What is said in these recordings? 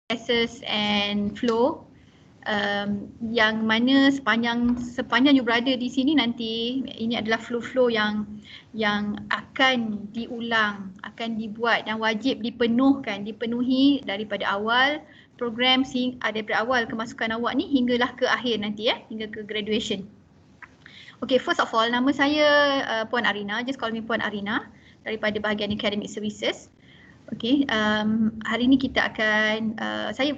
processes and flow. Yang mana sepanjang you berada di sini nanti, ini adalah flow-flow yang akan diulang, akan dibuat dan wajib dipenuhi daripada awal program, daripada awal kemasukan awak ni hinggalah ke akhir nanti hingga ke graduation. Okay, first of all, nama saya Puan Arina, just call me Puan Arina daripada bahagian Academic Services. Okay, hari ni kita akan,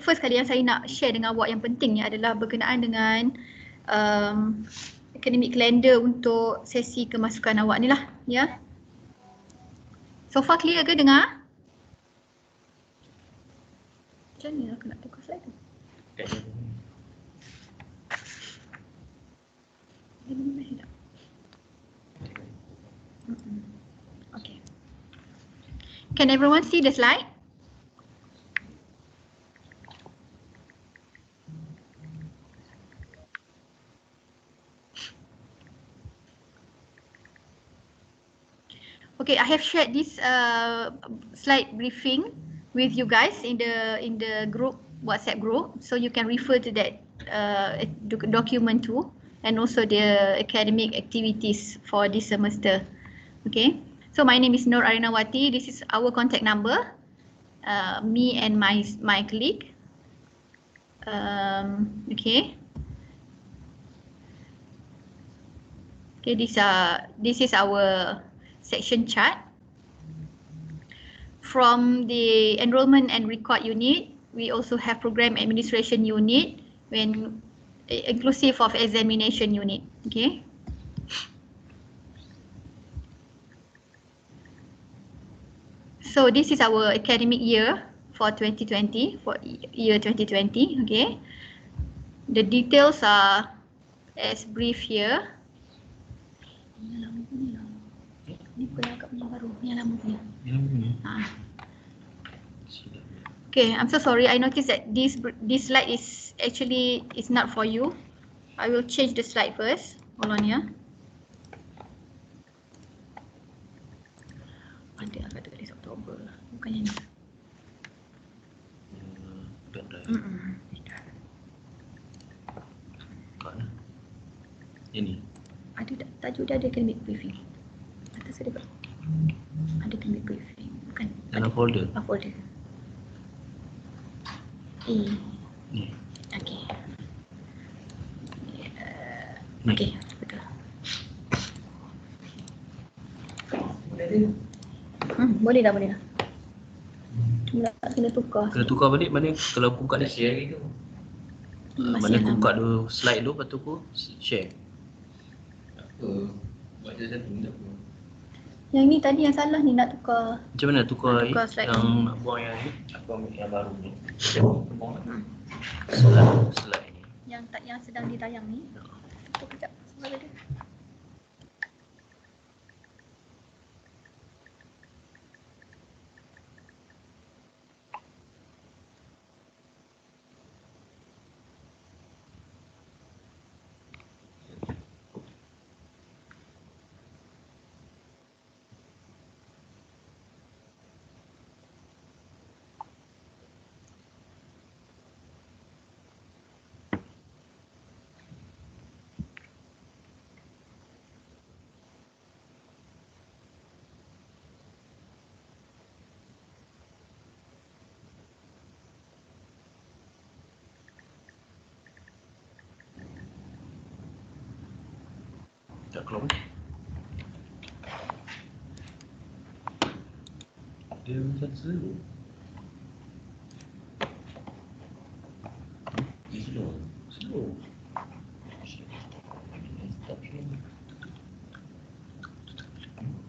first kali yang saya nak share dengan awak yang pentingnya adalah berkenaan dengan academic calendar untuk sesi kemasukan awak ni lah, ya. So far clear ke dengar? Macam ni aku nak tukar slide tu. Okay. Can everyone see the slide? Okay, I have shared this slide briefing with you guys in the group, WhatsApp group, so you can refer to that document too, and also the academic activities for this semester. Okay. So my name is Nur Arinawati. This is our contact number, me and my colleague. Okay. Okay, this is our section chart. From the enrollment and record unit, we also have program administration unit, inclusive of examination unit. Okay. So this is our academic year for 2020, for year 2020, okay. The details are as brief here. Ni bukan agak punya baru, yang lama punya. Okay, I'm so sorry. I noticed that this slide is actually not for you. I will change the slide first. Hold on ya. Ada agak tulis Oktober, bukan yang ni. Ini. Ada tajuk dia, ada academic briefing. Atas ada academic briefing, bukan? Dalam folder. Folder. Ni. Okay. Okay, betul. Boleh dah. Cuma kena tukar. Kena tukar balik mana kalau buka dia share gitu. Mana aku buka dulu slide dulu, lepas tu aku share. Baca satu tak apa. Yang ni tadi yang salah ni, nak tukar. Macam mana tukar slide yang ni. nak buang yang ni? Aku ambil yang baru ni. Slide ni. Yang sedang ditayang ni. Tunggu kejap. Sebentar dia. Tak keluar. Dia macam slow. Dia slow.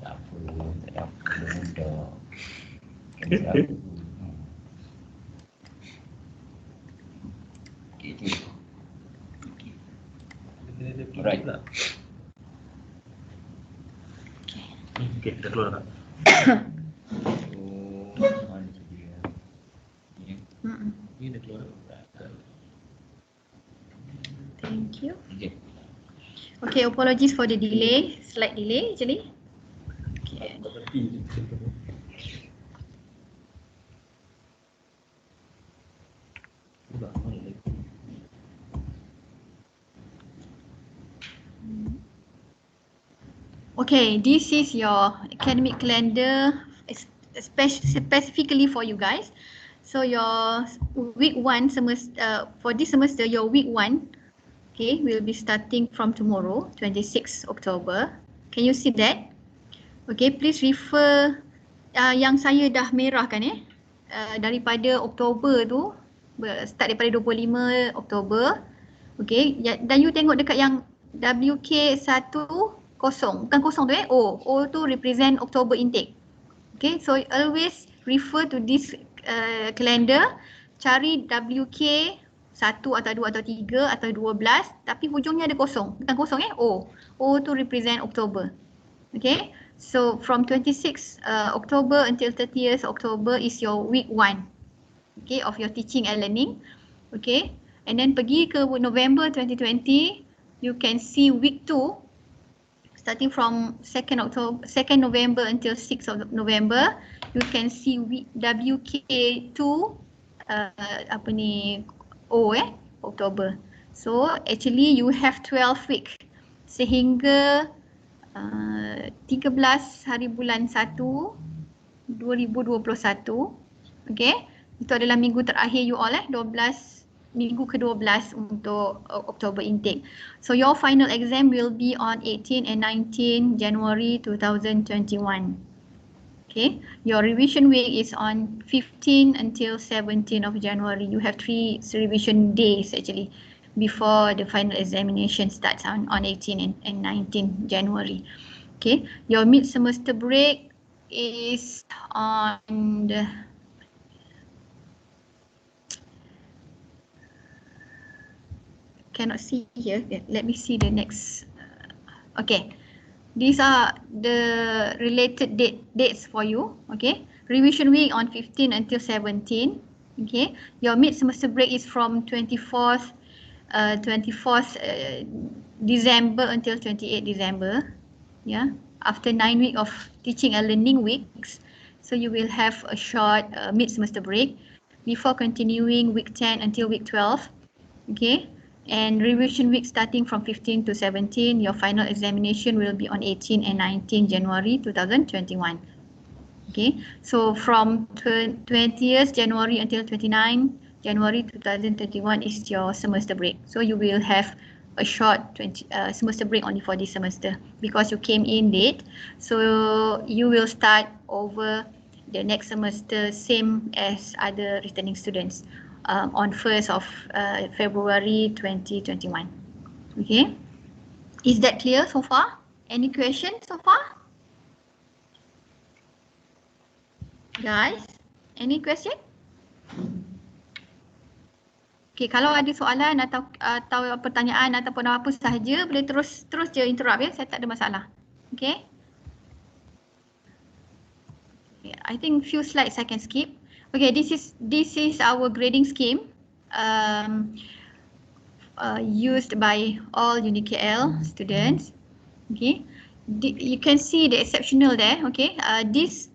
Tak apa, tak ada apa mudah. Gitu. Alright. Okay, dah keluar tak? Mana tu dia? Ni dah keluar. Thank you. Okay. Okay, apologies for the delay, slight delay actually. Okay. Okay, this is your academic calendar specifically for you guys. So your week 1 semester, for this semester, your week 1, okay, will be starting from tomorrow, 26 October. Can you see that? Okay, please refer yang saya dah merahkan daripada Oktober tu, start daripada 25 Oktober. Okay, dan you tengok dekat yang WK10, bukan kosong tu O tu represent October intake. Okay, so always refer to this calendar, cari WK 1 atau 2 atau 3 atau 12 tapi hujungnya ada kosong, bukan kosong O tu represent October. Okay, so from 26 October until 30th October is your week 1, okay, of your teaching and learning. Okay, and then pergi ke November 2020, you can see week 2 starting from 2nd November until 6th of November. You can see week WK2 October. So actually you have 12 week sehingga 13 hari bulan 1 2021. Okay, itu adalah minggu terakhir you all 12 minggu ke-12 untuk October intake. So your final exam will be on 18 and 19 January 2021. Okay, your revision week is on 15 until 17 of January. You have 3 revision days actually before the final examination starts on 18 and 19 January. Okay, your mid semester break is on the cannot see here. Let me see the next. Okay, these are the related dates for you. Okay, revision week on 15 until 17. Okay, your mid semester break is from 24th December until 28 December. Yeah, after 9 weeks of teaching and learning weeks, so you will have a short mid semester break before continuing week 10 until week 12. Okay. And revision week starting from 15 to 17, your final examination will be on 18 and 19 January 2021. Okay, so from 20th January until 29 January 2021 is your semester break. So you will have a short semester break only for this semester because you came in late. So you will start over the next semester same as other returning students. On 1st of February 2021. Okay, is that clear so far? Any questions so far? Guys, any question? Okay, kalau ada soalan atau pertanyaan ataupun apa sahaja, boleh terus je interrupt ya, saya tak ada masalah. Okay, I think few slides I can skip. Okay, this is our grading scheme used by all UniKL students. Okay, you can see the exceptional there. Okay, this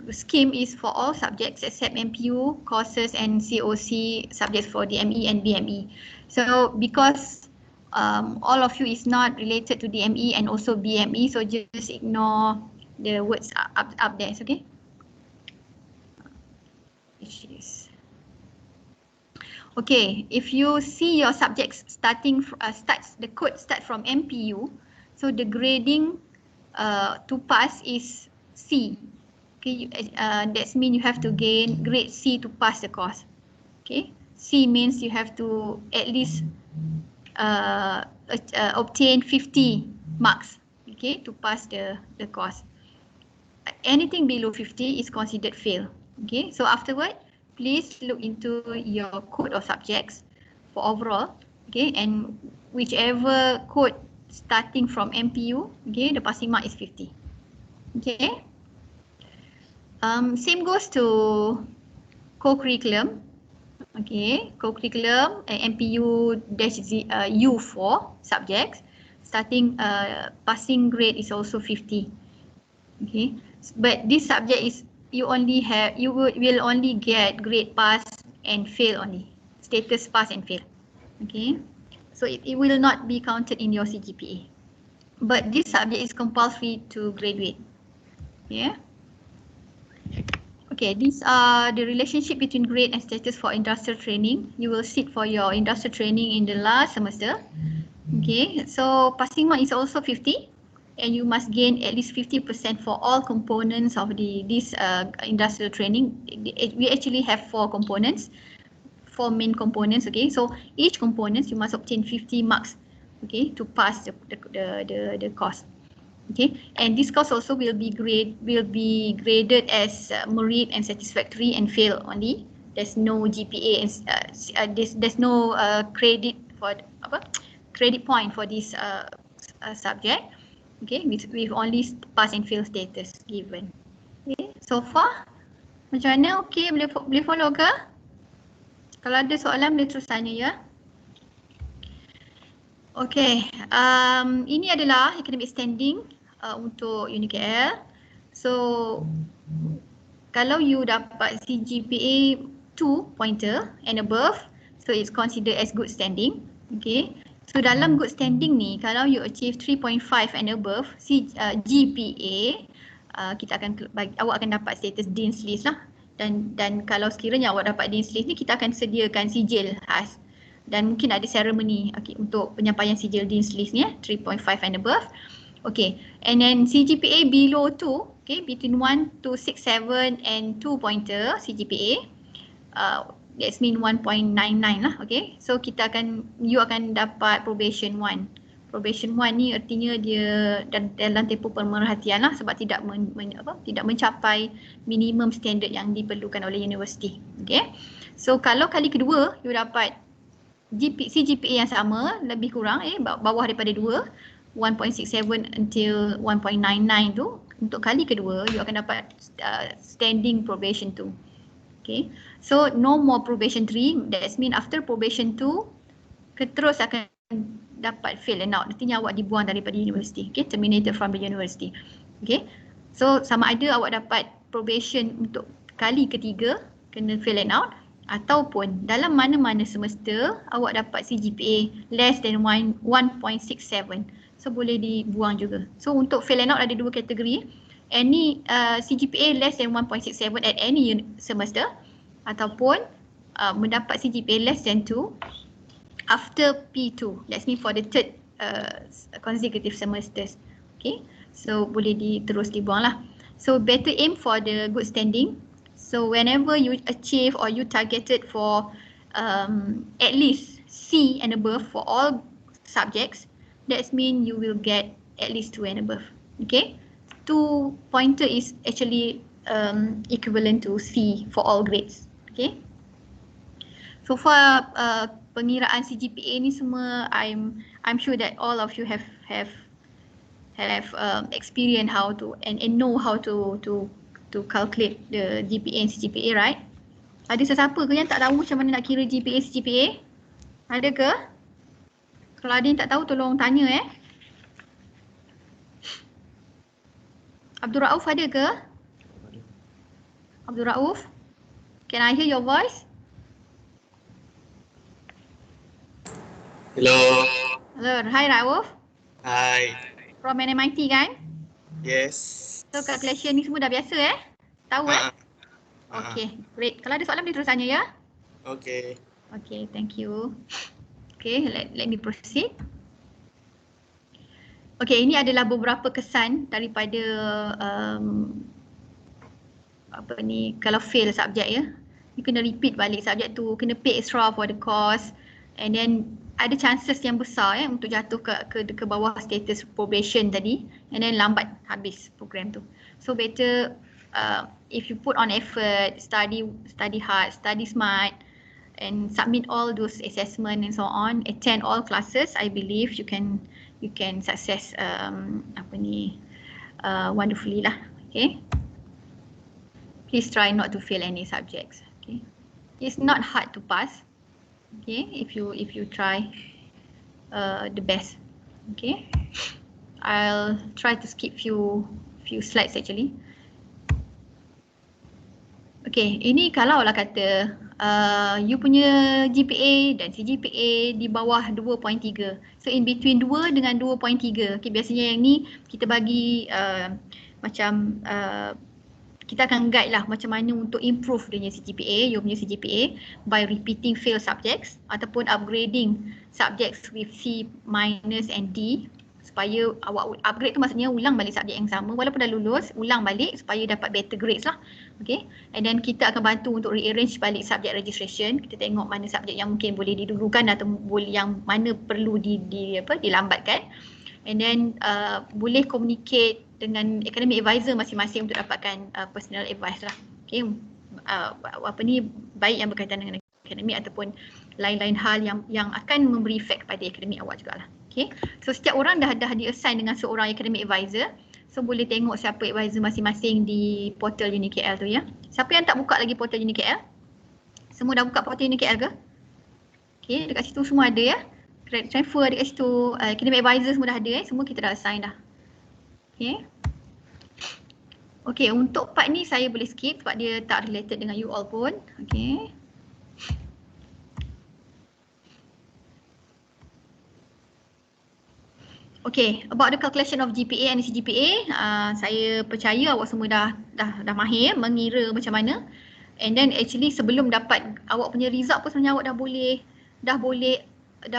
scheme is for all subjects except MPU courses and COC subjects for DME and BME. So because all of you is not related to DME and also BME, so just ignore the words up there. Okay. Okay, if you see your subjects the code start from MPU, so the grading to pass is C. Okay, that means you have to gain grade C to pass the course. Okay, C means you have to at least obtain 50 marks. Okay, to pass the course. Anything below 50 is considered fail. Okay, so afterward, please look into your code of subjects for overall. Okay, and whichever code starting from MPU, okay, the passing mark is 50. Okay. Same goes to co-curriculum. Okay, co-curriculum MPU-U4 subjects, starting passing grade is also 50. Okay, but this subject is you will only get grade pass and fail only, status pass and fail. Okay, so it will not be counted in your CGPA. but this subject is compulsory to graduate. Yeah. Okay, these are the relationship between grade and status for industrial training. You will sit for your industrial training in the last semester. Okay, so passing mark is also 50, and you must gain at least 50% for all components of this industrial training. We actually have 4 components, 4 main components. Okay, so each component you must obtain 50 marks. Okay, to pass the course. Okay, and this course also will be graded as merit and satisfactory and fail only. There's no GPA and there's no credit for credit point for this subject. Okay, with only pass and fail status given. Okay, so far macam mana? Okay, boleh follow ke? Kalau ada soalan boleh terus tanya ya. Okay, ini adalah academic standing untuk UniKL. So, kalau you dapat CGPA 2 pointer and above, so it's considered as good standing. Okay, so dalam good standing ni, kalau you achieve 3.5 and above GPA, kita akan awak akan dapat status Dean's List lah. Dan kalau sekiranya awak dapat Dean's List ni, kita akan sediakan sijil khas. Dan mungkin ada seremoni untuk penyampaian sijil Dean's List ni 3.5 and above. Okay, and then CGPA below 2, okay, between 1 to 6, 7 and 2 pointer CGPA, that's mean 1.99 lah. Okay, so you akan dapat probation 1. Probation 1 ni artinya dia dalam tempoh pemerhatian lah, sebab tidak mencapai minimum standard yang diperlukan oleh universiti. Okay, so kalau kali kedua you dapat CGPA yang sama, lebih kurang bawah daripada 2, 1.67 until 1.99 tu, untuk kali kedua you akan dapat standing probation 2. Okay, so no more probation 3, that means after probation 2 terus akan dapat fail and out, artinya awak dibuang daripada universiti. Okay, terminated from the university. Okay, so sama ada awak dapat probation untuk kali ketiga kena fail and out, ataupun dalam mana-mana semester awak dapat CGPA less than 1.67, so boleh dibuang juga. So untuk fail and out ada 2 kategori, any CGPA less than 1.67 at any semester, ataupun mendapat CGPA less than 2 after P2, that's mean for the third consecutive semesters. Okay, so boleh terus dibuang lah. So better aim for the good standing. So whenever you achieve or you targeted for at least C and above for all subjects, that means you will get at least 2 and above. Okay, 2 pointer is actually equivalent to C for all grades. Okay, so far pengiraan CGPA ni semua, I'm sure that all of you have experience how to and know how to calculate the GPA and CGPA, right? Ada sesiapa ke yang tak tahu macam mana nak kira GPA, CGPA? Ada ke? Kalau ada yang tak tahu tolong tanya Abdul Rauf ada ke? Abdul Rauf? Can I hear your voice? Hello. Hello, hi Rauf. Hi. From NMIT kan? Yes. So calculation ni semua dah biasa Tahu Okay, great. Kalau ada soalan boleh terus tanya ya. Okay. Okay, thank you. Okay, let me proceed. Okay, ini adalah beberapa kesan daripada kalau fail subjek ya. You kena repeat balik subjek tu, kena pay extra for the course, and then ada chances yang besar untuk jatuh ke bawah status probation tadi, and then lambat habis program tu. So better if you put on effort, study hard, study smart, and submit all those assessment and so on, attend all classes, I believe you can success wonderfully lah. Okay, please try not to fail any subjects. Okay, it's not hard to pass. Okay, if you try the best. Okay, I'll try to skip few slides actually. Okay, ini kalau lah kata you punya GPA dan CGPA di bawah 2.3. So in between 2 dengan 2.3. Okay, biasanya yang ni kita bagi macam kita akan guide lah macam mana untuk improve dia punya CGPA, you punya CGPA by repeating fail subjects ataupun upgrading subjects with C minus and D, supaya awak upgrade tu maksudnya ulang balik subjek yang sama walaupun dah lulus, ulang balik supaya dapat better grades lah. Okay, and then kita akan bantu untuk rearrange balik subjek registration. Kita tengok mana subjek yang mungkin boleh didulukan atau boleh yang mana perlu dilambatkan, and then boleh communicate dengan academic advisor masing-masing untuk dapatkan personal advice lah. Okay, baik yang berkaitan dengan akademik ataupun lain-lain hal yang akan memberi efek pada akademik awak jugalah. Okay, so setiap orang dah di-assign dengan seorang academic advisor. So boleh tengok siapa advisor masing-masing di portal UniKL tu ya. Siapa yang tak buka lagi portal UniKL? Semua dah buka portal UniKL ke? Okay, dekat situ semua ada ya. Credit transfer dekat situ, academic advisor semua dah ada semua kita dah assign dah. Okay. Okay, untuk part ni saya boleh skip sebab dia tak related dengan you all pun. Okay. Okay, about the calculation of GPA and CGPA, saya percaya awak semua dah mahir mengira macam mana. And then actually sebelum dapat awak punya result pun sebenarnya awak dah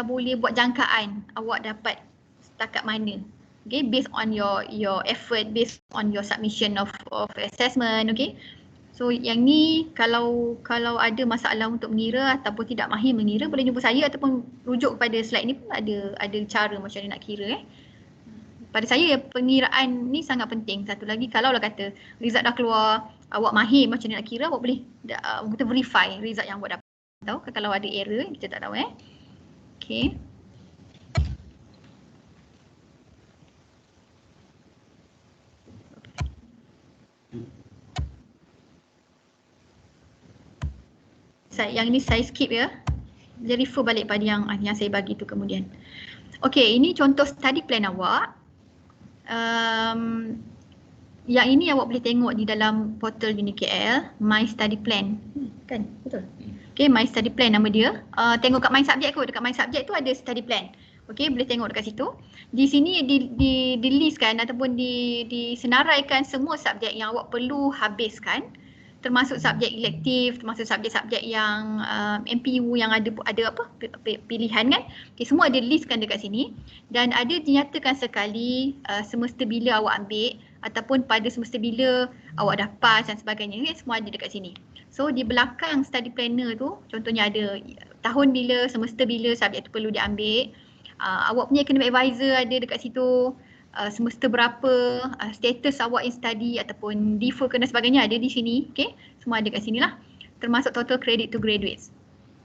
boleh buat jangkaan awak dapat setakat mana. Okay, based on your effort, based on your submission of assessment. Okay, so yang ni kalau ada masalah untuk mengira ataupun tidak mahir mengira, boleh jumpa saya ataupun rujuk kepada slide ni pun ada cara macam mana nak kira. Pada saya pengiraan ni sangat penting. Satu lagi, kalau lah kata result dah keluar, awak mahir macam mana nak kira, awak boleh kita verify result yang awak dapat. Tahu kalau ada error kita tak tahu Okay. Yang ini saya skip ya. Dia refer balik pada yang saya bagi tu kemudian. Okay, ini contoh study plan awak. Yang ini awak boleh tengok di dalam portal UniKL, My Study Plan. Kan? Betul? Okay, My Study Plan nama dia. Tengok kat My Subject kot. Dekat My Subject tu ada study plan. Okay, boleh tengok dekat situ. Di sini di listkan ataupun disenaraikan semua subjek yang awak perlu habiskan, termasuk subjek elektif, termasuk subjek-subjek yang MPU yang ada pilihan kan. Okay, semua ada listkan dekat sini dan ada dinyatakan sekali semesta bila awak ambil ataupun pada semesta bila awak dah pass dan sebagainya. Okay, semua ada dekat sini. So di belakang study planner tu contohnya ada tahun bila, semesta bila subjek tu perlu diambil. Awak punya academic advisor ada dekat situ. Semester berapa, status awak in study ataupun defer ke dan sebagainya ada di sini. Okay, semua ada kat sini lah. Termasuk total credit to graduates.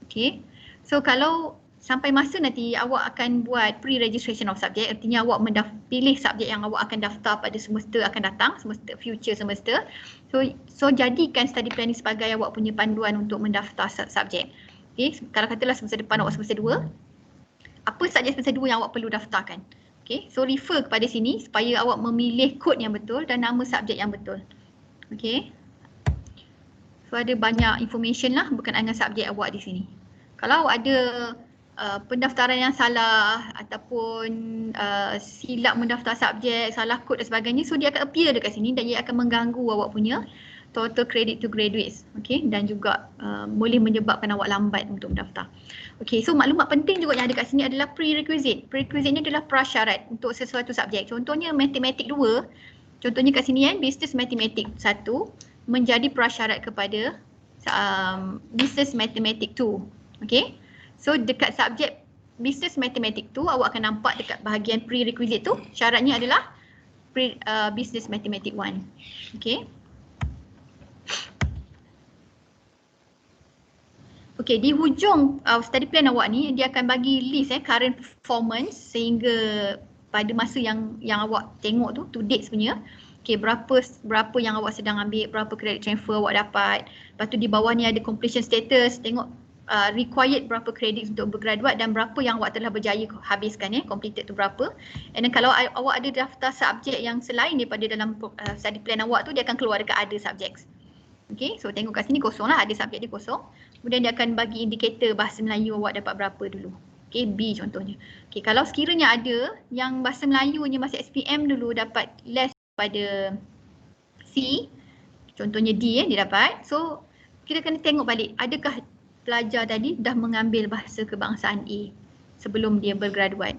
Okay, so kalau sampai masa nanti awak akan buat pre-registration of subject, artinya awak pilih subjek yang awak akan daftar pada semester akan datang, semester future semester. So jadikan study plan ni sebagai awak punya panduan untuk mendaftar subjek. Okay, kalau katalah semester depan awak semester 2, apa subjek semester 2 yang awak perlu daftarkan. Okay, so refer kepada sini supaya awak memilih kod yang betul dan nama subjek yang betul. Okay, so ada banyak information lah berkenaan dengan subjek awak di sini. Kalau awak ada pendaftaran yang salah ataupun silap mendaftar subjek, salah kod dan sebagainya, so dia akan appear dekat sini dan dia akan mengganggu awak punya total credit to graduates. Okay, dan juga boleh menyebabkan awak lambat untuk mendaftar. Okay, so maklumat penting juga yang ada kat sini adalah prerequisite. Prerequisite ni adalah prasyarat untuk sesuatu subjek. Contohnya matematik 2, contohnya kat sini kan, business matematik 1 menjadi prasyarat kepada business matematik 2. Okay, so dekat subjek business matematik 2 awak akan nampak dekat bahagian prerequisite tu, syaratnya adalah business matematik 1. Okay. Okay, di hujung study plan awak ni dia akan bagi list current performance sehingga pada masa yang awak tengok tu, to date sebenarnya. Okay, berapa yang awak sedang ambil, berapa credit transfer awak dapat. Lepas tu di bawah ni ada completion status, tengok required berapa kredit untuk bergraduate dan berapa yang awak telah berjaya habiskan completed tu berapa. And then kalau awak ada daftar subjek yang selain daripada dalam study plan awak tu, dia akan keluar dekat other subjects. Okay, so tengok kat sini kosong lah, ada subjek dia kosong. Kemudian dia akan bagi indikator bahasa Melayu awak dapat berapa dulu. Okay, B contohnya. Okay, kalau sekiranya ada yang bahasa Melayunya masih SPM dulu dapat less pada C, contohnya D dia dapat. So, kita kena tengok balik, adakah pelajar tadi dah mengambil bahasa kebangsaan A sebelum dia bergraduat.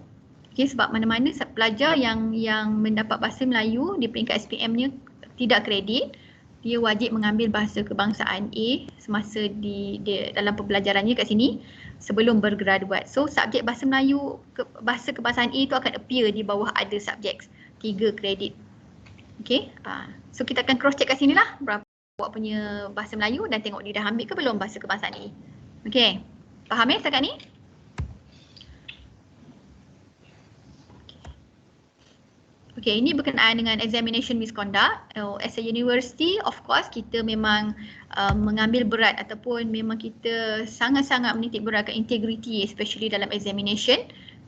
Okay, sebab mana-mana pelajar yang mendapat bahasa Melayu di peringkat SPM-nya tidak kredit, dia wajib mengambil bahasa kebangsaan A semasa dalam pembelajarannya kat sini sebelum bergraduat. So, subjek bahasa Melayu, bahasa kebangsaan A itu akan appear di bawah ada subjek 3 kredit. Okay, so kita akan cross check kat sini lah berapa awak punya bahasa Melayu dan tengok dia dah ambil ke belum bahasa kebangsaan A. Okay, faham ya setakat ni? Okay, ini berkenaan dengan examination misconduct. As a university, of course, kita memang mengambil berat ataupun memang kita sangat-sangat menitik beratkan integrity, especially dalam examination.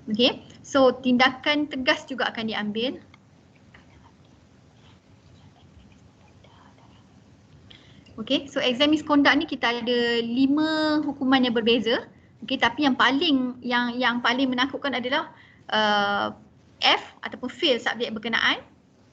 Okay, so tindakan tegas juga akan diambil. Okay, so exam misconduct ni kita ada 5 hukuman yang berbeza. Okay, tapi yang paling menakutkan adalah F ataupun fail subjek berkenaan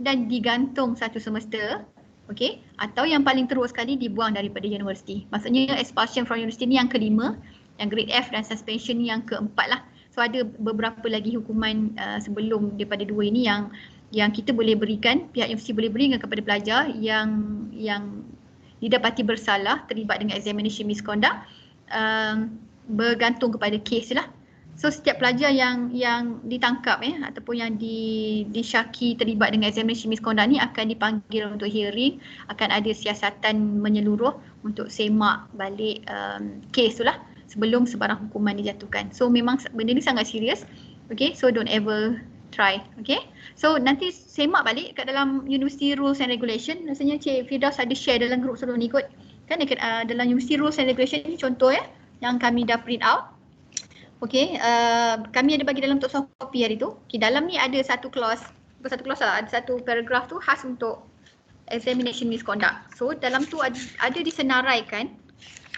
dan digantung satu semester. Okay, atau yang paling teruk sekali dibuang daripada universiti. Maksudnya expulsion from university ni yang kelima, yang grade F dan suspension ni yang keempat lah. So ada beberapa lagi hukuman sebelum daripada 2 ini yang kita boleh berikan, pihak universiti boleh berikan kepada pelajar yang didapati bersalah terlibat dengan examination misconduct, bergantung kepada kes lah. So setiap pelajar yang ditangkap ataupun yang disyaki terlibat dengan examination misconduct ni akan dipanggil untuk hearing, akan ada siasatan menyeluruh untuk semak balik kes tu lah sebelum sebarang hukuman dijatuhkan. So memang benda ni sangat serius. Okay, so don't ever try. Okay, so nanti semak balik kat dalam University Rules and Regulation. Rasanya Cik Firdaus ada share dalam grup sebelum ni kot. Kan dalam University Rules and Regulation ni contoh yang kami dah print out. Okay, kami ada bagi dalam untuk soft copy hari tu. Okay, dalam ni ada satu clause, bukan satu clause lah, ada satu paragraf tu khas untuk examination misconduct. So dalam tu ada disenaraikan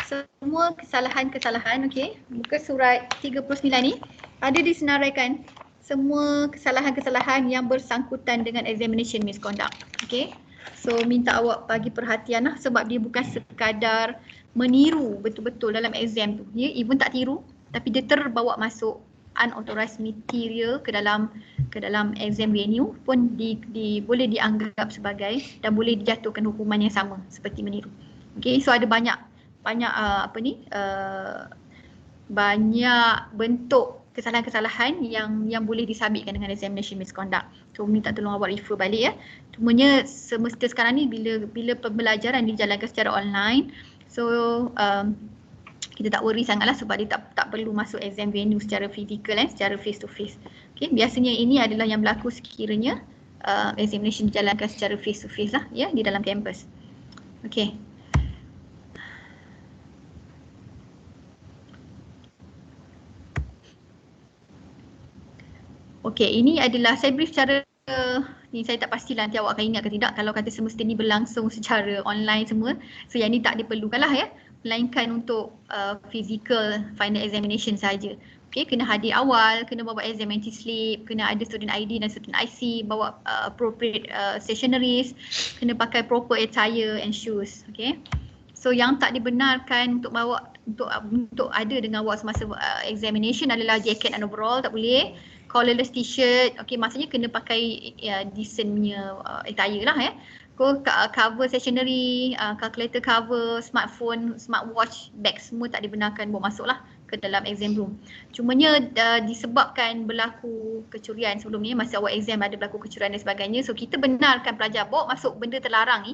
semua kesalahan-kesalahan, okay, muka surat 39 ni ada disenaraikan semua kesalahan-kesalahan yang bersangkutan dengan examination misconduct. Okay, so minta awak bagi perhatian lah sebab dia bukan sekadar meniru betul-betul dalam exam tu. Dia even tak tiru tapi dia terbawa masuk unauthorized material ke dalam exam venue pun boleh dianggap sebagai dan boleh dijatuhkan hukuman yang sama seperti meniru. Okay, so ada banyak banyak bentuk kesalahan-kesalahan yang boleh disabitkan dengan examination misconduct. So minta tolong awak refer balik ya. Cumanya semesta sekarang ni bila pembelajaran dijalankan secara online, so kita tak worry sangatlah sebab dia tak perlu masuk exam venue secara fizikal secara face to face. Okay, biasanya ini adalah yang berlaku sekiranya examination dijalankan secara face to face lah ya di dalam kampus. Okay. Okey, ini adalah saya brief secara ni saya tak pastilah nanti awak akan ingat ke tidak kalau kata semesta ni berlangsung secara online semua. So yang ni tak diperlukan lah ya, melainkan untuk physical final examination saja. Okey, kena hadir awal, kena bawa exam entry slip, kena ada student ID dan student IC, bawa appropriate stationeries, kena pakai proper attire and shoes. Okey. So yang tak dibenarkan untuk bawa untuk ada dengan awak semasa examination adalah jacket and overall, tak boleh. Collarless t-shirt, okay, maksudnya kena pakai decent punya attire lah ya. Cover stationery, calculator cover, smartphone, smartwatch, bag semua tak dibenarkan bawa masuk lah ke dalam exam room. Cumanya disebabkan berlaku kecurian sebelum ni, masa awal exam ada berlaku kecurian dan sebagainya. So kita benarkan pelajar bawa masuk benda terlarang ni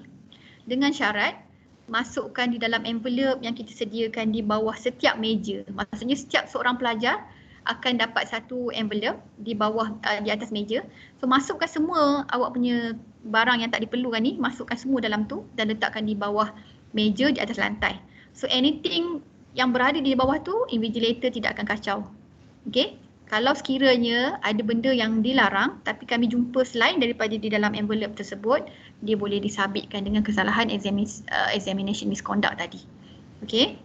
dengan syarat masukkan di dalam envelope yang kita sediakan di bawah setiap meja. Maksudnya setiap seorang pelajar akan dapat satu envelope di bawah di atas meja. So masukkan semua awak punya barang yang tak diperlukan ni, masukkan semua dalam tu dan letakkan di bawah meja di atas lantai. So anything yang berada di bawah tu, invigilator tidak akan kacau. Okay, kalau sekiranya ada benda yang dilarang tapi kami jumpa selain daripada di dalam envelope tersebut, dia boleh disabitkan dengan kesalahan examination misconduct tadi. Okay.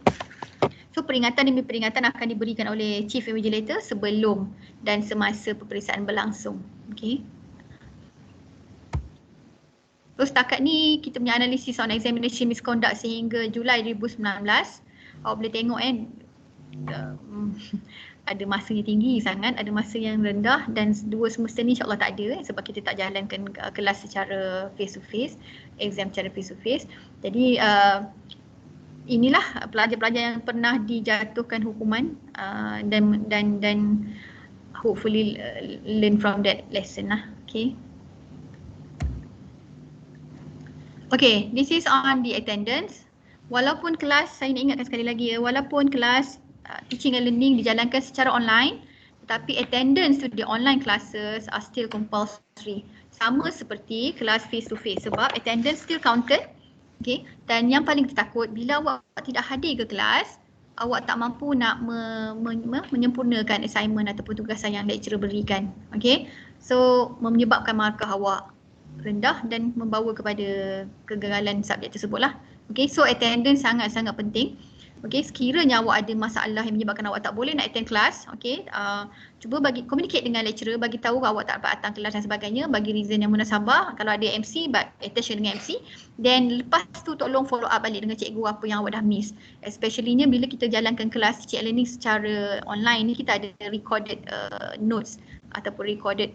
So peringatan demi peringatan akan diberikan oleh Chief Invigilator sebelum dan semasa peperiksaan berlangsung. Okay. So setakat ni kita punya analisis on examination misconduct sehingga Julai 2019. Awak boleh tengok ada masa yang tinggi sangat, ada masa yang rendah, dan dua semester ni insyaAllah tak ada sebab kita tak jalankan kelas secara face to face, exam secara face to face. Jadi inilah pelajar-pelajar yang pernah dijatuhkan hukuman dan hopefully learn from that lesson lah. Okay. Okay, this is on the attendance. Walaupun kelas, saya nak ingatkan sekali lagi walaupun kelas teaching and learning dijalankan secara online, tetapi attendance to the online classes are still compulsory. Sama seperti kelas face to face sebab attendance still counted. Okay, dan yang paling takut bila awak tidak hadir ke kelas, awak tak mampu nak menyempurnakan assignment ataupun tugasan yang lecturer berikan. Okay, so menyebabkan markah awak rendah dan membawa kepada kegagalan subjek tersebut lah. Okay, so attendance sangat-sangat penting. Okay, sekiranya awak ada masalah yang menyebabkan awak tak boleh nak attend kelas, okay, cuba communicate dengan lecturer, bagi tahu awak tak dapat datang kelas dan sebagainya, bagi reason yang munasabah. Kalau ada MC, attention dengan MC. Then lepas tu tolong follow up balik dengan cikgu apa yang awak dah miss. Especiallynya bila kita jalankan kelas teaching and learning secara online ni, kita ada recorded notes ataupun recorded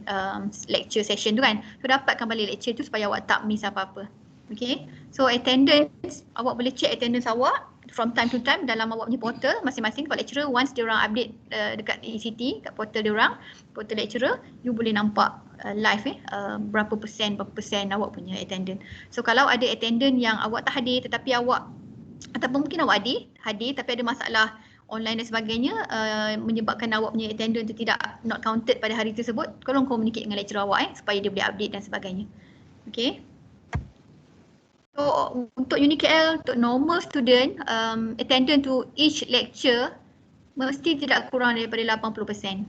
lecture session tu kan. So dapatkan balik lecture tu supaya awak tak miss apa-apa. Okay, so attendance, awak boleh check attendance awak from time to time dalam awak punya portal masing-masing. Sebab lecturer once dia orang update dekat ECT, kat portal dia orang, portal lecturer, you boleh nampak live berapa persen awak punya attendance. So kalau ada attendance yang awak tak hadir tetapi awak, ataupun mungkin awak hadir tapi ada masalah online dan sebagainya, menyebabkan awak punya attendance tu tidak not counted pada hari tersebut, tolong communicate dengan lecturer awak supaya dia boleh update dan sebagainya. Okay. So untuk UniKL, untuk normal student, attendance to each lecture mesti tidak kurang daripada 80%.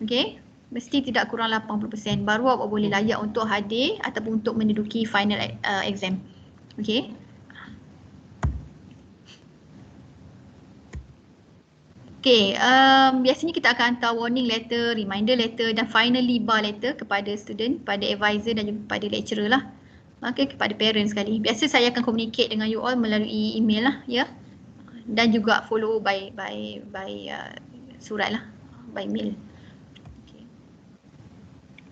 Okay, mesti tidak kurang 80%, baru awak boleh layak untuk hadir ataupun untuk menduduki final exam. Okay. Okay, biasanya kita akan hantar warning letter, reminder letter dan finally bar letter kepada student, pada advisor dan juga kepada lecturer lah. Okay, kepada parents sekali. Biasa saya akan communicate dengan you all melalui email lah, ya. Dan juga follow by surat lah, by mail. Okay.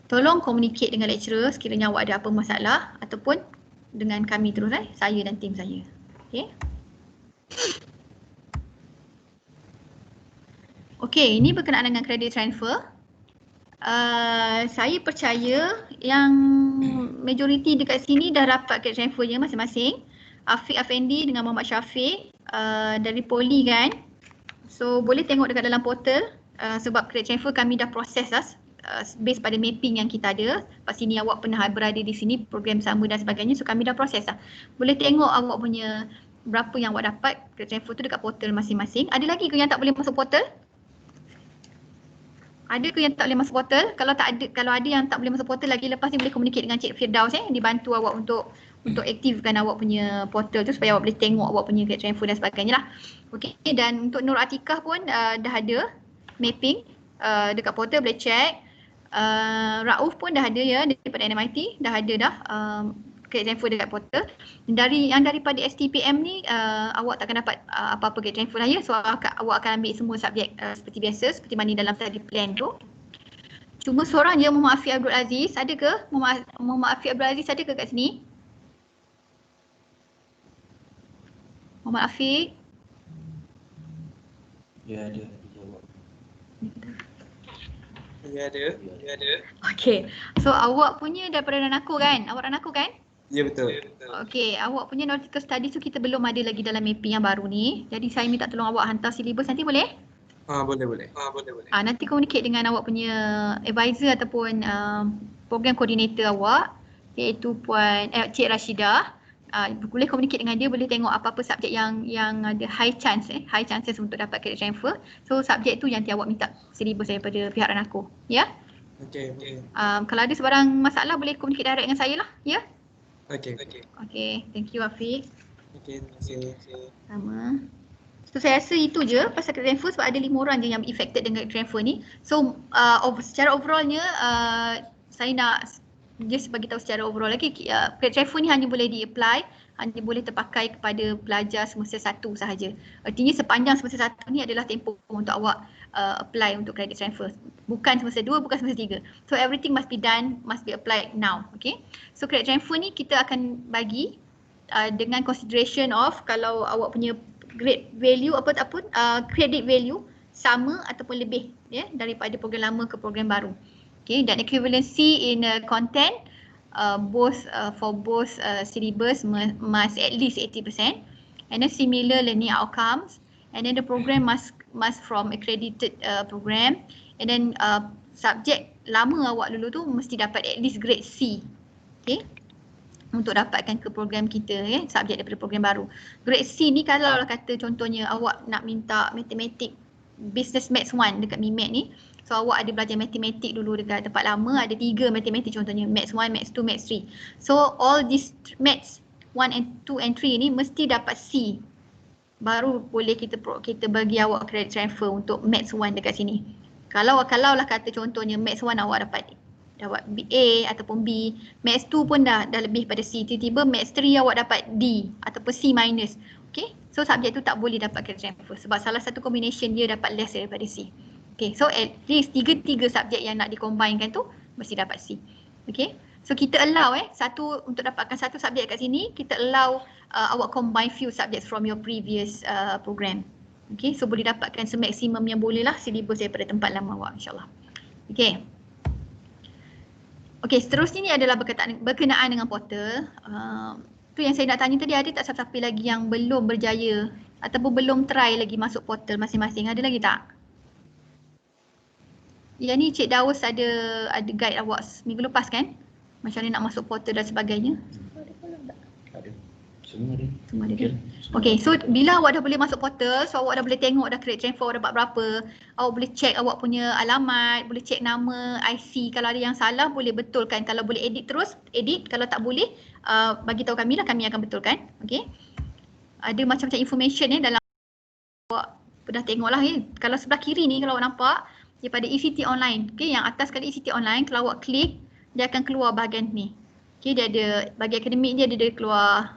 Tolong communicate dengan lecturer sekiranya awak ada apa masalah ataupun dengan kami terus, saya dan tim saya. Okay. Okay, ini berkenaan dengan credit transfer. Saya percaya yang majoriti dekat sini dah dapat credit transfernya masing-masing. Afiq Afendi dengan Muhammad Syafiq dari Poli kan. So boleh tengok dekat dalam portal sebab credit transfer kami dah proses lah based pada mapping yang kita ada. Lepas sini awak pernah berada di sini, program sama dan sebagainya. So kami dah proses lah. Boleh tengok awak punya berapa yang awak dapat credit transfer tu dekat portal masing-masing. Ada lagi ke yang tak boleh masuk portal? Ada ke yang tak boleh masuk portal? Kalau ada yang tak boleh masuk portal lagi, lepas ni boleh communicate dengan Cik Firdaus dibantu awak untuk aktifkan awak punya portal tu supaya awak boleh tengok awak punya credit transfer dan sebagainya lah. Okey, dan untuk Nur Atikah pun dah ada mapping dekat portal, boleh check. Rauf pun dah ada ya daripada NMIT, dah ada dah credit transfer dekat portal. Daripada STPM ni awak takkan dapat apa-apa credit transfer lah ya. So awak akan ambil semua subjek seperti biasa, seperti mana dalam study plan tu. Cuma seorang je, Muhammad Afiq Abdul Aziz, ada ke? Muhammad Afiq Abdul Aziz ada ke kat sini? Muhammad Afiq? Ya ada. Ya ada. Okay, so awak punya daripada Ranako kan? Awak Ranako kan? Ya betul. Okey, awak punya nautical studies tu kita belum ada lagi dalam mapping yang baru ni. Jadi saya minta tolong awak hantar silibus nanti boleh? Boleh. Nanti communicate dengan awak punya advisor ataupun program coordinator awak, iaitu Cik Rashidah. Boleh communicate dengan dia, boleh tengok apa-apa subjek yang ada high chances untuk dapat credit transfer. So subjek tu yang nanti awak minta silibus daripada pihak Ranako, ya? Okey. Kalau ada sebarang masalah boleh communicate direct dengan saya lah, ya? Okey. Okay, thank you Afiq. Okey, terima kasih. Sama. So saya rasa itu je pasal credit transfer sebab ada 5 orang je yang affected dengan credit transfer ni. So secara overallnya saya nak just bagi tahu secara overall lagi credit transfer ni hanya boleh di-apply, hanya boleh terpakai kepada pelajar semester 1 sahaja. Artinya sepanjang semester 1 ni adalah tempoh untuk awak apply untuk credit transfer. Bukan semester 2, bukan semester 3. So everything must be done, must be applied now. Okay. So credit transfer ni kita akan bagi dengan consideration of kalau awak punya grade value credit value sama ataupun lebih daripada program lama ke program baru. Okay, dan equivalency in content for both syllabus must at least 80%, and then similar learning outcomes, and then the program must from accredited program, and then subjek lama awak dulu tu mesti dapat at least grade C. Okay, untuk dapatkan ke program kita subjek daripada program baru. Grade C ni kalau kata contohnya awak nak minta matematik business maths 1 dekat MIMAT ni, so awak ada belajar matematik dulu dekat tempat lama, ada 3 matematik contohnya, maths 1, maths 2, maths 3. So all these maths 1 and 2 and 3 ni mesti dapat C. Baru boleh kita bagi awak credit transfer untuk maths 1 dekat sini. Kalau lah kata contohnya maths 1 awak dapat A ataupun B, maths 2 pun dah lebih pada C, tiba-tiba maths 3 awak dapat D ataupun C minus. Okay, so subjek tu tak boleh dapat credit transfer sebab salah satu combination dia dapat less daripada C. Okay, so at least 3 subjek yang nak dikombinekan tu mesti dapat C. Okay, so kita allow satu untuk dapatkan satu subjek kat sini, kita allow awak combine few subjects from your previous program. Okay, so boleh dapatkan semaksimum yang boleh lah syllabus daripada tempat lama awak, insyaAllah. Okay. Okey, seterusnya ni adalah berkenaan dengan portal. Tu yang saya nak tanya tadi, ada tak siapa-siapa lagi yang belum berjaya ataupun belum try lagi masuk portal masing-masing? Ada lagi tak? Yang ni Cik Daus ada guide awak minggu lepas kan? Macam mana nak masuk portal dan sebagainya? Ada. Semua ada. Semua ada. Okey, so bila awak dah boleh masuk portal, so awak dah boleh tengok dah credit transfer awak dapat berapa. Awak boleh check awak punya alamat, boleh check nama, IC. Kalau ada yang salah boleh betulkan. Kalau boleh edit terus, edit. Kalau tak boleh, bagi tahu kami lah, kami akan betulkan. Okey. Ada macam-macam information dalam awak dah tengok lah Kalau sebelah kiri ni kalau awak nampak daripada ECT online. Okey, yang atas sekali ECT online, kalau awak klik dia akan keluar bahagian ni. Okey, dia ada bagi akademik dia keluar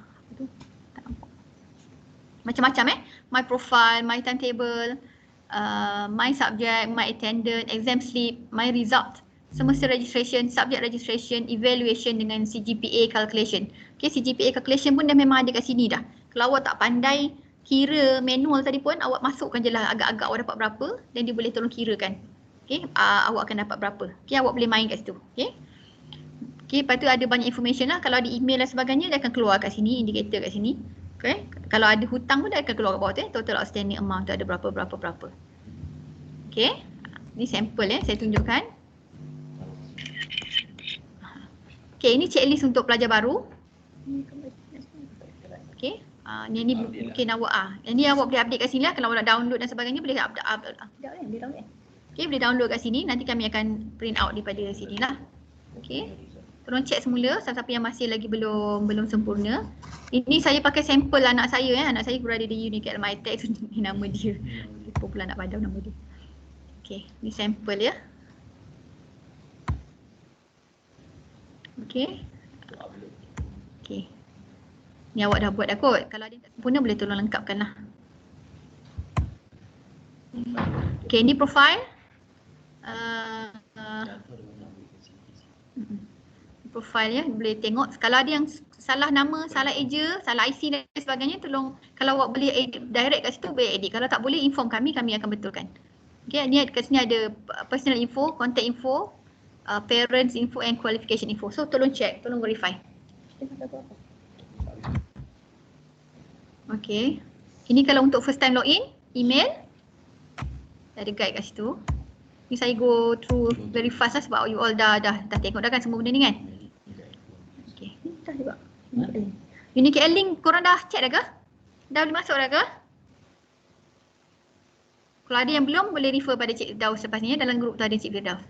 macam-macam my profile, my timetable, my subject, my attendance, exam slip, my result, semester registration, subject registration, evaluation dengan CGPA calculation. Okay, CGPA calculation pun dah memang ada kat sini dah. Kalau awak tak pandai kira manual tadi pun, awak masukkan je lah agak-agak awak dapat berapa dan dia boleh tolong kirakan. Okay, awak akan dapat berapa. Okay, awak boleh main kat situ. Okay. Okay, lepas tu ada banyak information lah. Kalau ada email dan sebagainya, dia akan keluar kat sini, indikator kat sini. Okay. Kalau ada hutang pun dia akan keluar kat bawah tu total outstanding amount tu ada berapa. Okay. Ni sampel saya tunjukkan. Okay, ini checklist untuk pelajar baru. Okay. Ni mungkin awak ini awak boleh update kat sini lah. Kalau awak nak download dan sebagainya boleh update. Okay, boleh download kat sini. Nanti kami akan print out daripada sini lah. Okay. Tolong cek semula siapa-siapa yang masih lagi belum sempurna. Ini saya pakai sampel anak saya anak saya berada di Unicat MyTech. Ni nama dia. Lupa pula nak padam nama dia. Okey, ni sampel ya. Okey. Okey. Ni awak dah buat dah kot. Kalau ada yang tak sempurna boleh tolong lengkapkan lah. Okey, ni profile. Profile boleh tengok. Kalau ada yang salah nama, salah eja, salah IC dan sebagainya, tolong kalau awak boleh edit, direct kat situ boleh edit. Kalau tak boleh inform kami akan betulkan. Okay, ni kat sini ada personal info, contact info, parents info and qualification info. So tolong check, tolong verify. Okay. Ini kalau untuk first time login, email. Ada guide kat situ. Ni saya go through very fast lah sebab you all dah tengok dah kan semua benda ni kan. Okay, ni dah juga. Unique link korang dah check dah ke? Dah boleh masuk dah ke? Kalau ada yang belum boleh refer pada Cik Daus lepas ni dalam grup tu ada Cik Firdaus.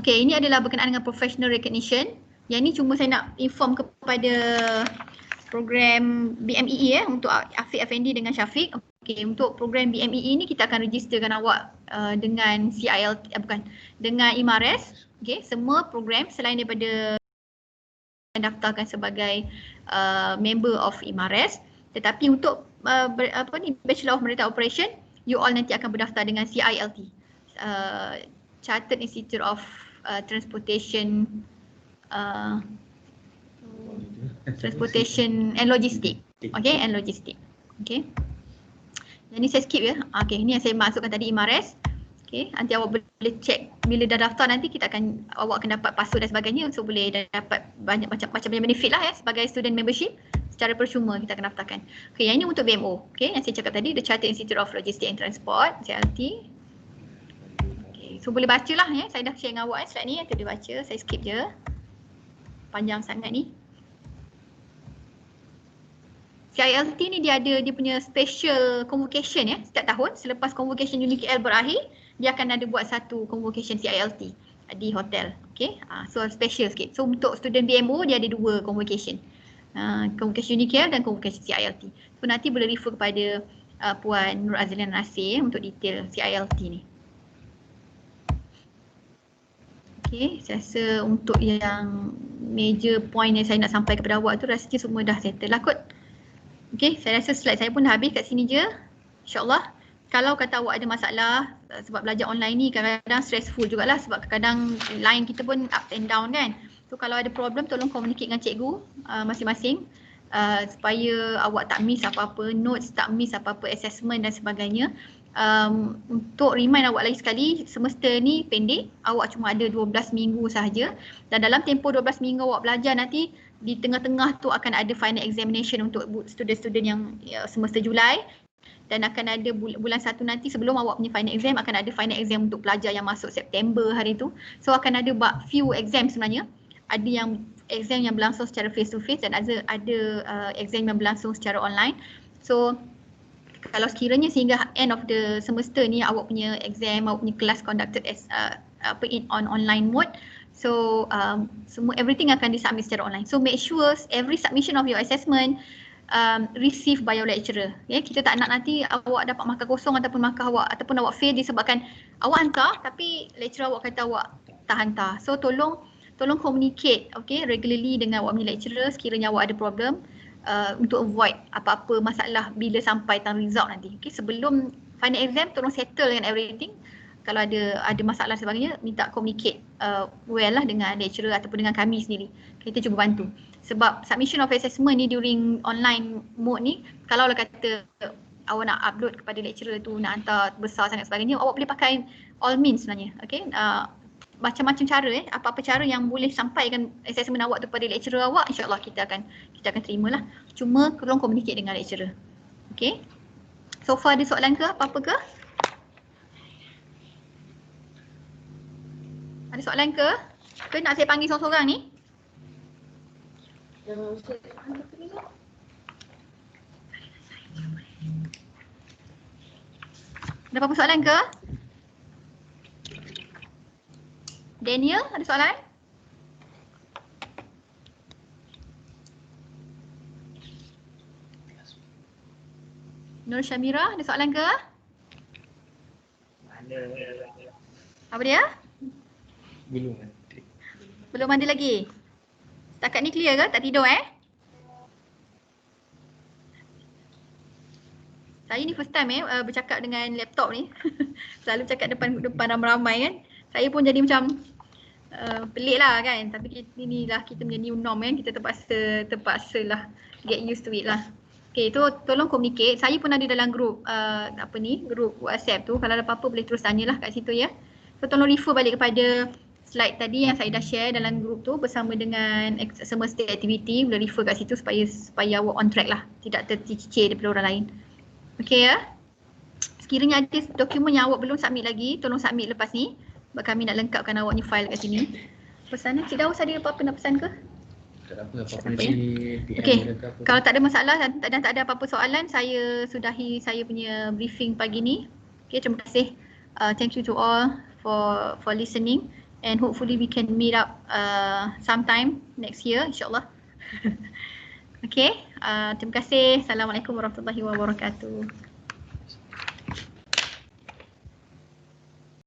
Okay, ini adalah berkenaan dengan professional recognition. Yang ni cuma saya nak inform kepada program BMEE untuk Afiq Effendi dengan Syafiq. Okay, untuk program BMEE ni kita akan registerkan awak dengan CILT, dengan IMARES. Okay, semua program selain daripada daftarkan sebagai member of IMARES, tetapi untuk Bachelor of Maritime Operation, you all nanti akan berdaftar dengan CILT, Chartered Institute of Transportation and Logistics. Okay, and Logistics. Okay. Yang ni saya skip ya. Okay, ni yang saya masukkan tadi IMARES. Okay, nanti awak boleh check bila dah daftar, nanti awak akan dapat password dan sebagainya, so boleh dapat banyak macam benefit lah ya sebagai student membership secara percuma kita akan daftarkan. Okay, yang ini untuk BMO. Okay, yang saya cakap tadi, The Chartered Institute of Logistics and Transport, CLT. Okay, so boleh baca lah ya, saya dah share dengan awak slide ni, nanti boleh baca, saya skip je. Panjang sangat ni. CILT ni dia punya special convocation ya, setiap tahun selepas convocation UniKL berakhir, dia akan ada buat satu convocation CILT di hotel. Okay, so special sikit. So untuk student BMO dia ada dua convocation, convocation UniKL dan convocation CILT. So nanti boleh refer kepada Puan Nur Azlina Nasir untuk detail CILT ni. Okay, saya rasa untuk yang major point yang saya nak sampai kepada awak tu rasanya semua dah settle lah kot. Okay, saya rasa slide saya pun dah habis kat sini je. InsyaAllah. Kalau kata awak ada masalah sebab belajar online ni kadang-kadang stressful jugalah sebab kadang-kadang line kita pun up and down kan. So kalau ada problem tolong communicate dengan cikgu masing-masing supaya awak tak miss apa-apa notes, tak miss apa-apa assessment dan sebagainya. Untuk remind awak lagi sekali, semester ni pendek, awak cuma ada 12 minggu sahaja dan dalam tempoh 12 minggu awak belajar nanti di tengah-tengah tu akan ada final examination untuk student-student yang semester Julai dan akan ada bulan 1 nanti sebelum awak punya final exam akan ada final exam untuk pelajar yang masuk September hari tu. So akan ada few exam sebenarnya. Ada yang exam yang berlangsung secara face to face dan ada exam yang berlangsung secara online. So kalau sekiranya sehingga end of the semester ni awak punya exam, awak punya kelas conducted as on online mode. So semua everything akan disubmit secara online. So make sure every submission of your assessment received by your lecturer. Ya, kita tak nak nanti awak dapat markah kosong ataupun awak fail disebabkan awak hantar tapi lecturer awak kata awak tak hantar. So tolong communicate regularly dengan awak punya lecturer sekiranya awak ada problem untuk avoid apa-apa masalah bila sampai time result nanti. Okay, sebelum final exam tolong settle dengan everything. Kalau ada masalah sebagainya, minta communicate well lah dengan lecturer ataupun dengan kami sendiri. Kita cuba bantu. Sebab submission of assessment ni during online mode ni, kalau kata awak nak upload kepada lecturer tu, nak hantar besar sangat sebagainya, awak boleh pakai all means sebenarnya. Okay? Macam-macam cara apa-apa cara yang boleh sampaikan assessment awak tu pada lecturer awak, insyaAllah kita akan terima lah. Cuma tolong communicate dengan lecturer. Okay? So far ada soalan ke? Apa-apa ke? Ada soalan ke? Ke nak saya panggil seorang-seorang ni? Ada apa-apa soalan ke? Daniel, ada soalan? Nur Syamira, ada soalan ke? Apa dia? Belum ada lagi? Setakat ni clear ke? Tak tidur Saya ni first time bercakap dengan laptop ni. Selalu cakap depan ramai-ramai kan. Saya pun jadi macam pelik lah kan. Tapi inilah kita punya new norm kan. Kita terpaksa lah get used to it lah. Okay, tu tolong communicate. Saya pun ada dalam group group WhatsApp tu. Kalau ada apa-apa boleh terus tanyalah kat situ ya. So tolong refer balik kepada slide tadi yang saya dah share dalam group tu bersama dengan semester aktiviti, boleh refer kat situ supaya awak on track lah, tidak tercicir daripada orang lain. Okay ya. Sekiranya ada dokumen yang awak belum submit lagi, tolong submit lepas ni sebab kami nak lengkapkan awak ni file kat sini. Pesanan Cik Daus ada apa-apa nak pesan ke? Tak ada apa-apa di Okay, kalau tak ada masalah dan tak ada apa-apa soalan, saya sudahi saya punya briefing pagi ni. Okay, terima kasih. Thank you to all for listening. and hopefully we can meet up sometime next year insyaAllah. Okay, terima kasih. Assalamualaikum warahmatullahi wabarakatuh.